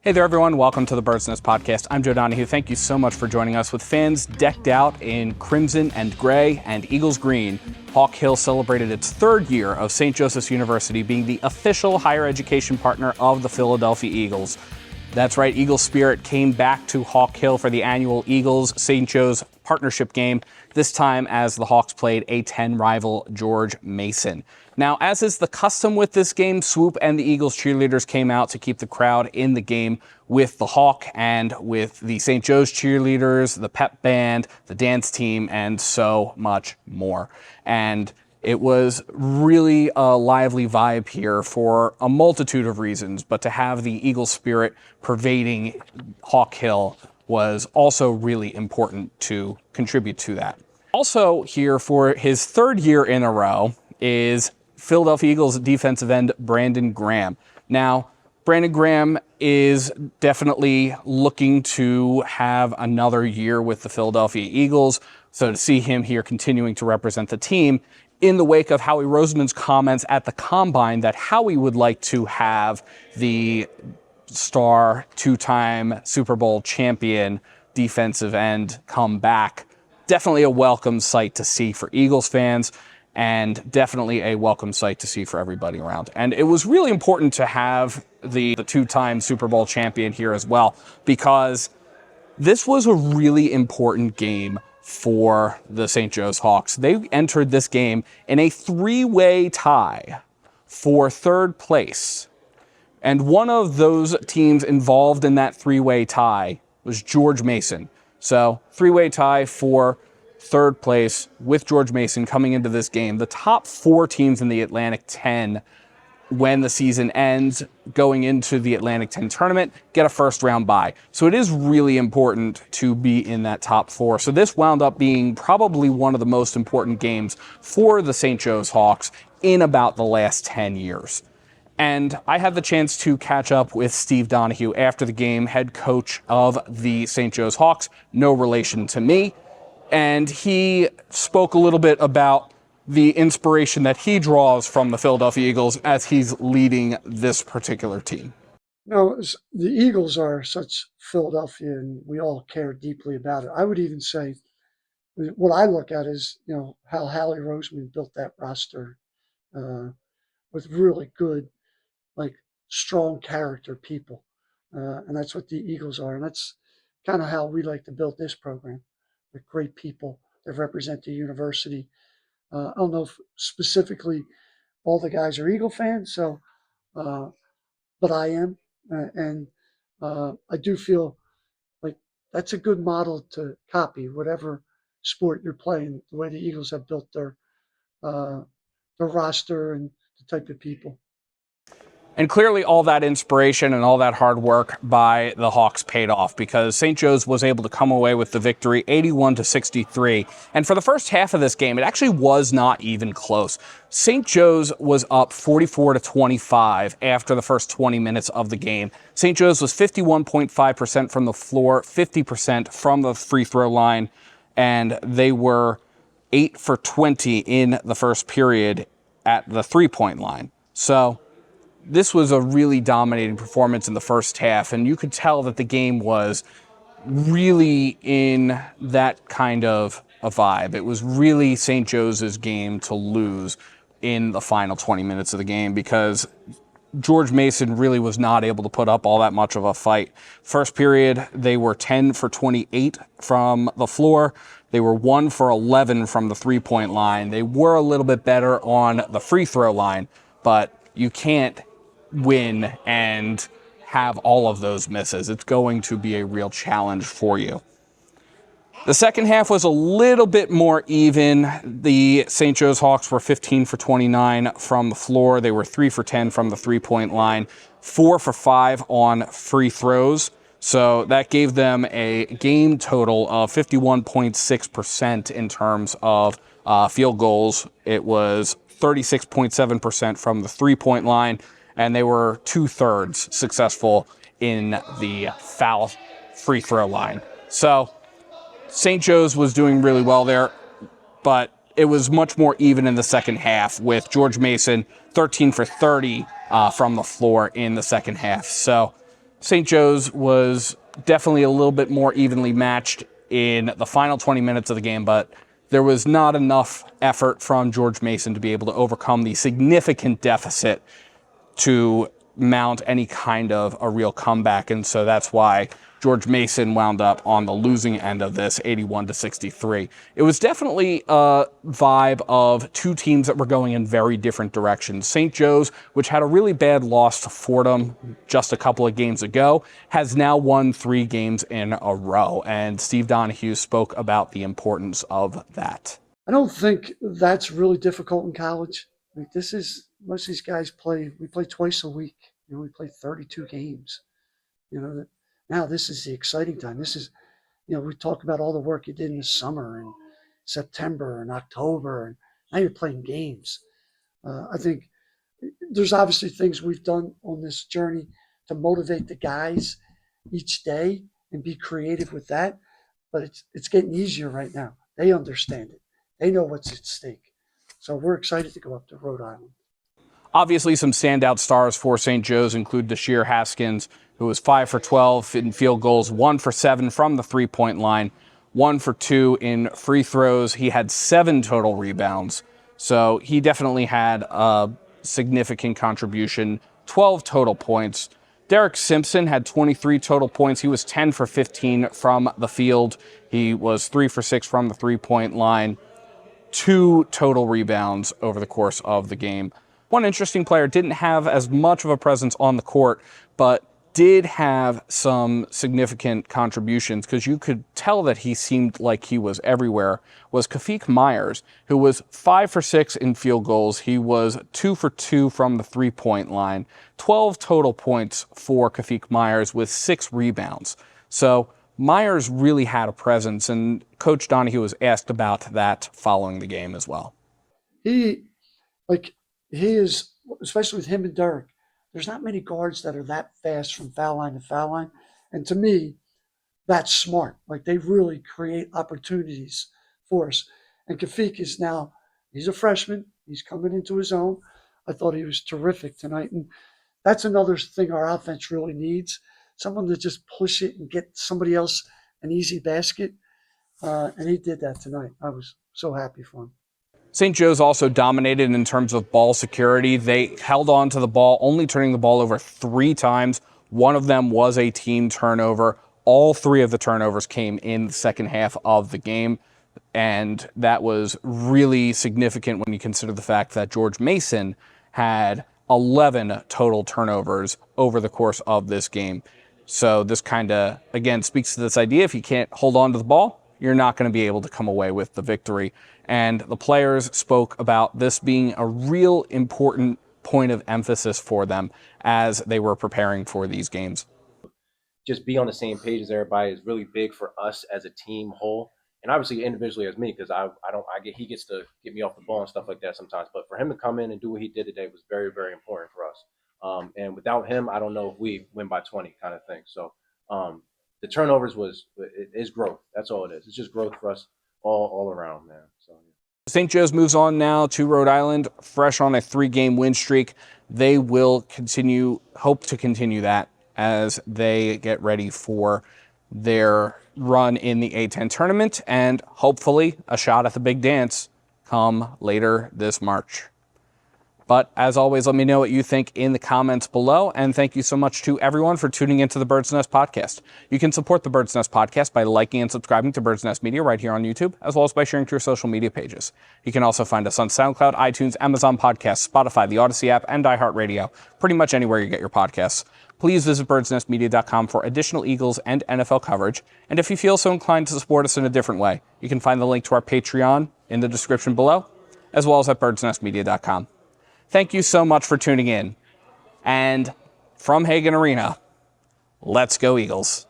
Hey there, everyone. Welcome to the Bird's Nest Podcast. I'm Joe Donahue. Thank you so much for joining us. With fans decked out in crimson and gray and Eagles green, Hawk Hill celebrated its third year of St. Joseph's University being the official higher education partner of the Philadelphia Eagles. That's right, Eagle Spirit came back to Hawk Hill for the annual Eagles-St. Joe's partnership game, this time as the Hawks played A-10 rival George Mason. Now, as is the custom with this game, Swoop and the Eagles cheerleaders came out to keep the crowd in the game with the Hawk and with the St. Joe's cheerleaders, the pep band, the dance team, and so much more. And it was really a lively vibe here for a multitude of reasons, but to have the Eagle spirit pervading Hawk Hill was also really important to contribute to that. Also here for his third year in a row is Philadelphia Eagles defensive end Brandon Graham. Now, Brandon Graham is definitely looking to have another year with the Philadelphia Eagles, so to see him here continuing to represent the team in the wake of Howie Roseman's comments at the Combine that Howie would like to have the star two-time Super Bowl champion defensive end come back. Definitely a welcome sight to see for Eagles fans, and definitely a welcome sight to see for everybody around. And it was really important to have the two-time Super Bowl champion here as well, because this was a really important game for the St. Joe's Hawks. They entered this game in a three-way tie for third place. And one of those teams involved in that three-way tie was George Mason. So, three-way tie for third place with George Mason coming into this game. The top four teams in the Atlantic 10 when the season ends, going into the Atlantic 10 tournament, get a first-round bye. So it is really important to be in that top four. So this wound up being probably one of the most important games for the St. Joe's Hawks in about the last 10 years. And I had the chance to catch up with Steve Donahue after the game, head coach of the St. Joe's Hawks, no relation to me. And he spoke a little bit about the inspiration that he draws from the Philadelphia Eagles as he's leading this particular team. No, the Eagles are such Philadelphia, and we all care deeply about it. I would even say what I look at is, how Howie Roseman built that roster with really good, strong character people. And that's what the Eagles are. And that's kind of how we like to build this program, with great people that represent the university. I don't know if specifically all the guys are Eagle fans, but I am. And I do feel like that's a good model to copy, whatever sport you're playing, the way the Eagles have built their roster and the type of people. And clearly all that inspiration and all that hard work by the Hawks paid off, because St. Joe's was able to come away with the victory 81-63. And for the first half of this game, it actually was not even close. St. Joe's was up 44-25 after the first 20 minutes of the game. St. Joe's was 51.5% from the floor, 50% from the free throw line, and they were 8 for 20 in the first period at the three-point line. So this was a really dominating performance in the first half, and you could tell that the game was really in that kind of a vibe. It was really St. Joe's game to lose in the final 20 minutes of the game, because George Mason really was not able to put up all that much of a fight. First period, they were 10 for 28 from the floor. They were 1 for 11 from the three-point line. They were a little bit better on the free throw line, but you can't win and have all of those misses. It's going to be a real challenge for you. The second half was a little bit more even. The St. Joe's Hawks were 15 for 29 from the floor. They were 3 for 10 from the three-point line, 4 for 5 on free throws. So that gave them a game total of 51.6% in terms of field goals. It was 36.7% from the three-point line, and they were 2/3 successful in the foul free throw line. So St. Joe's was doing really well there, but it was much more even in the second half, with George Mason 13 for 30 from the floor in the second half. So St. Joe's was definitely a little bit more evenly matched in the final 20 minutes of the game, but there was not enough effort from George Mason to be able to overcome the significant deficit to mount any kind of a real comeback. And so that's why George Mason wound up on the losing end of this, 81-63. It was definitely a vibe of two teams that were going in very different directions. St. Joe's, which had a really bad loss to Fordham just a couple of games ago, has now won 3 games in a row. And Steve Donahue spoke about the importance of that. I don't think that's really difficult in college. Like, most of these guys we play twice a week. We play 32 games. Now this is the exciting time. This is, we talk about all the work you did in the summer and September and October, and now you're playing games. I think there's obviously things we've done on this journey to motivate the guys each day and be creative with that, but it's getting easier right now. They understand it. They know what's at stake. So we're excited to go up to Rhode Island. Obviously, some standout stars for St. Joe's include Dashir Haskins, who was 5 for 12 in field goals, 1 for 7 from the three-point line, 1 for 2 in free throws. He had 7 total rebounds, so he definitely had a significant contribution, 12 total points. Derek Simpson had 23 total points. He was 10 for 15 from the field. He was 3 for 6 from the three-point line, 2 total rebounds over the course of the game. One interesting player didn't have as much of a presence on the court, but did have some significant contributions because you could tell that he seemed like he was everywhere, was Kafik Myers, who was 5 for 6 in field goals. He was 2 for 2 from the three-point line, 12 total points for Kafik Myers with 6 rebounds. So Myers really had a presence, and Coach Donahue was asked about that following the game as well. He is, especially with him and Derek, there's not many guards that are that fast from foul line to foul line. And to me, that's smart. Like, they really create opportunities for us. And Kafik is now, he's a freshman. He's coming into his own. I thought he was terrific tonight. And that's another thing our offense really needs. Someone to just push it and get somebody else an easy basket. And he did that tonight. I was so happy for him. St. Joe's also dominated in terms of ball security. They held on to the ball, only turning the ball over 3 times. One of them was a team turnover. All 3 of the turnovers came in the second half of the game, and that was really significant when you consider the fact that George Mason had 11 total turnovers over the course of this game. So this kind of, again, speaks to this idea: if you can't hold on to the ball, you're not going to be able to come away with the victory. And the players spoke about this being a real important point of emphasis for them as they were preparing for these games. Just be on the same page as everybody is really big for us as a team whole, and obviously individually as me, because he gets to get me off the ball and stuff like that sometimes. But for him to come in and do what he did today was very, very important for us. And without him, I don't know if we win by 20 kind of thing. So the turnovers is growth. That's all it is. It's just growth for us all around, man. So. St. Joe's moves on now to Rhode Island, fresh on a 3-game win streak. They will hope to continue that as they get ready for their run in the A-10 tournament and hopefully a shot at the big dance come later this March. But as always, let me know what you think in the comments below. And thank you so much to everyone for tuning into the Bird's Nest Podcast. You can support the Bird's Nest Podcast by liking and subscribing to Bird's Nest Media right here on YouTube, as well as by sharing to your social media pages. You can also find us on SoundCloud, iTunes, Amazon Podcasts, Spotify, the Odyssey app, and iHeartRadio, pretty much anywhere you get your podcasts. Please visit birdsnestmedia.com for additional Eagles and NFL coverage. And if you feel so inclined to support us in a different way, you can find the link to our Patreon in the description below, as well as at birdsnestmedia.com. Thank you so much for tuning in. And from Hagan Arena, let's go Eagles.